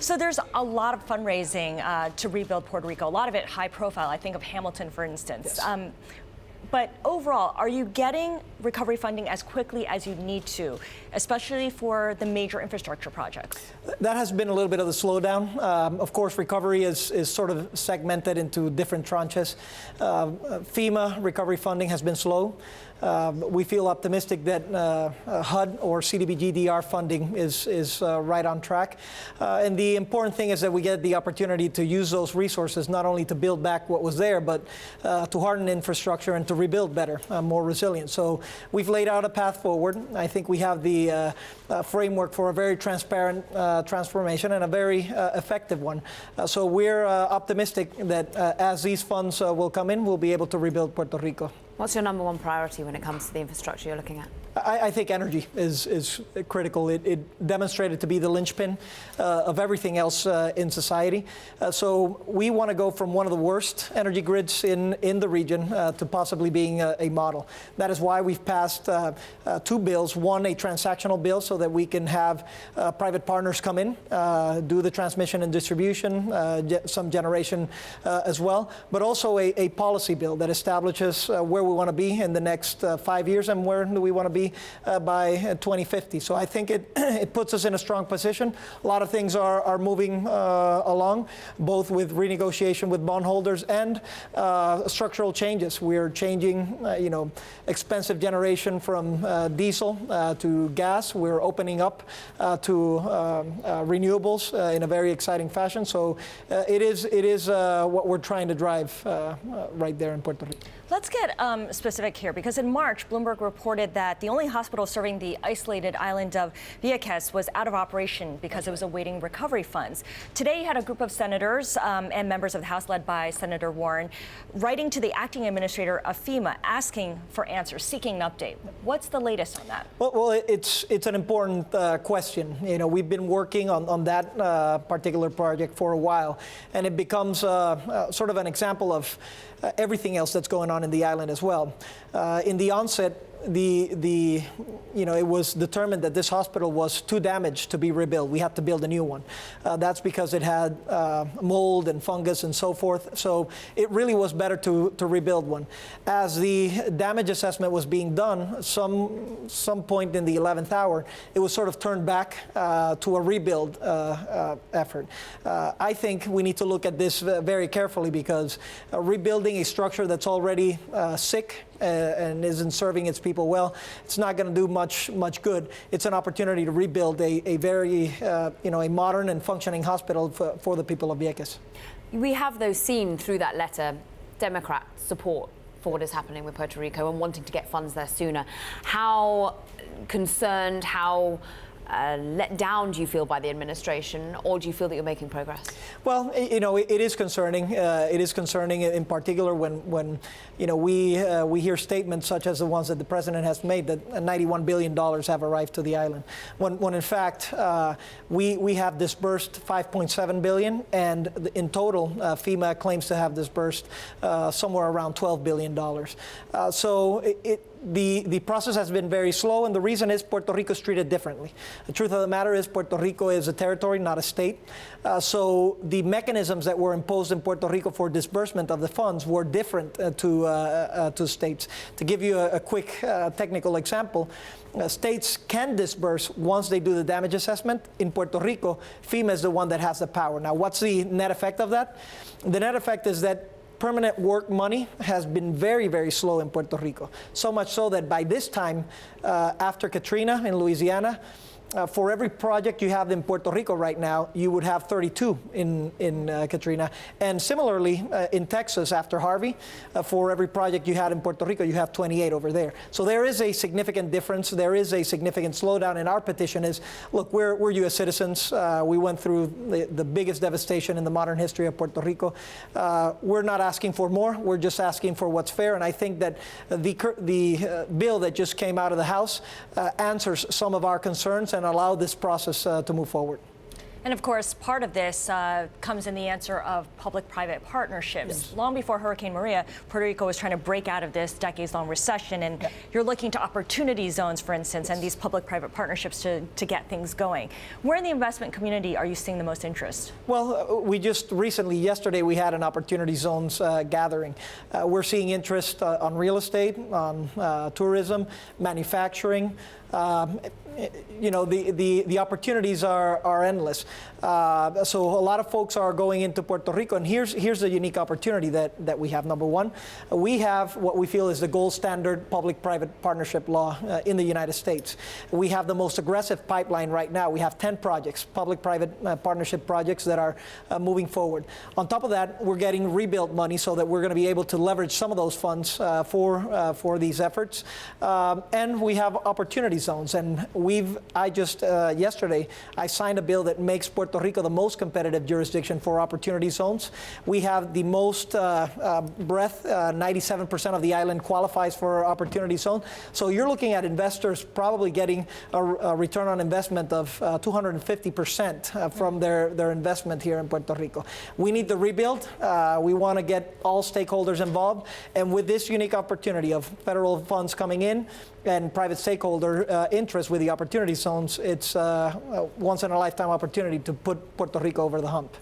So there's a lot of fundraising to rebuild Puerto Rico, a lot of it high profile. I think of Hamilton, for instance. Yes. But overall, are you getting recovery funding as quickly as you need to, especially for the major infrastructure projects? That has been a little bit of the slowdown. Of course, recovery is sort of segmented into different tranches. FEMA recovery funding has been slow. We feel optimistic that HUD or CDBG-DR funding is right on track. And the important thing is that we get the opportunity to use those resources not only to build back what was there, but to harden infrastructure and to rebuild better, more resilient. So we've laid out a path forward. I think we have the framework for a very transparent transformation and a very effective one. So we're optimistic that as these funds will come in, we'll be able to rebuild Puerto Rico. What's your number one priority when it comes to the infrastructure you're looking at? I think energy is critical. It demonstrated to be the linchpin of everything else in society. So we want to go from one of the worst energy grids in the region to possibly being a model. That is why we've passed two bills. One, a transactional bill so that we can have private partners come in, do the transmission and distribution, some generation as well, but also a policy bill that establishes where we want to be in the next 5 years and where do we want to be by 2050. So I think it puts us in a strong position. A lot of things are moving along, both with renegotiation with bondholders and structural changes. We're changing, expensive generation from diesel to gas. We're opening up to renewables in a very exciting fashion. So it is what we're trying to drive right there in Puerto Rico. Let's get specific here, because in March, Bloomberg reported that the only hospital serving the isolated island of Vieques was out of operation because it was awaiting recovery funds. Today, you had a group of senators and members of the House led by Senator Warren writing to the acting administrator of FEMA asking for answers, seeking an update. What's the latest on that? Well, it's an important question. We've been working on that particular project for a while, and it becomes sort of an example of everything else that's going on in the island as well. In the onset, it was determined that this hospital was too damaged to be rebuilt. We had to build a new one. That's because it had mold and fungus and so forth. So it really was better to rebuild one. As the damage assessment was being done, some point in the 11th hour, it was sort of turned back to a rebuild effort. I think we need to look at this very carefully, because rebuilding a structure that's already sick and isn't serving its people well, it's not going to do much good. It's an opportunity to rebuild a very a modern and functioning hospital for the people of Vieques. We have, though, seen through that letter Democrat support for what is happening with Puerto Rico and wanting to get funds there sooner. How concerned, how let down do you feel by the administration, or do you feel that you're making progress? Well, it is concerning. It is concerning in particular when we hear statements such as the ones that the president has made, that $91 billion have arrived to the island, when in fact we have disbursed $5.7 billion, and in total FEMA claims to have disbursed somewhere around $12 billion. The process has been very slow, and the reason is Puerto Rico is treated differently. The truth of the matter is Puerto Rico is a territory, not a state. So the mechanisms that were imposed in Puerto Rico for disbursement of the funds were different to states. To give you a quick technical example, states can disburse once they do the damage assessment. In Puerto Rico, FEMA is the one that has the power. Now, what's the net effect of that? The net effect is that permanent work money has been very, very slow in Puerto Rico. So much so that by this time, after Katrina in Louisiana, for every project you have in Puerto Rico right now, you would have 32 in Katrina. And similarly, in Texas, after Harvey, for every project you had in Puerto Rico, you have 28 over there. So there is a significant difference. There is a significant slowdown. And our petition is, look, we're U.S. citizens. We went through the biggest devastation in the modern history of Puerto Rico. We're not asking for more. We're just asking for what's fair. And I think that the bill that just came out of the House answers some of our concerns and allow this process to move forward. And of course, part of this comes in the answer of public-private partnerships. Yes. Long before Hurricane Maria, Puerto Rico was trying to break out of this decades-long recession, and you're looking to opportunity zones, for instance, and these public-private partnerships to get things going. Where in the investment community are you seeing the most interest? Well, we just recently, yesterday, we had an opportunity zones gathering. We're seeing interest on real estate, on tourism, manufacturing. You know, the opportunities are endless. So a lot of folks are going into Puerto Rico, and here's the unique opportunity that we have. Number one, we have what we feel is the gold standard public-private partnership law in the United States. We have the most aggressive pipeline right now. We have 10 projects, public-private partnership projects that are moving forward. On top of that, we're getting rebuild money so that we're going to be able to leverage some of those funds for these efforts. And we have opportunity zones, and yesterday, I signed a bill that makes Puerto Rico the most competitive jurisdiction for opportunity zones. We have the most breadth, 97% of the island qualifies for opportunity zone. So you're looking at investors probably getting a return on investment of 250% from their investment here in Puerto Rico. We need the rebuild. We want to get all stakeholders involved. And with this unique opportunity of federal funds coming in and private stakeholder interest with the opportunity zones, it's a once-in-a-lifetime opportunity to put Puerto Rico over the hump.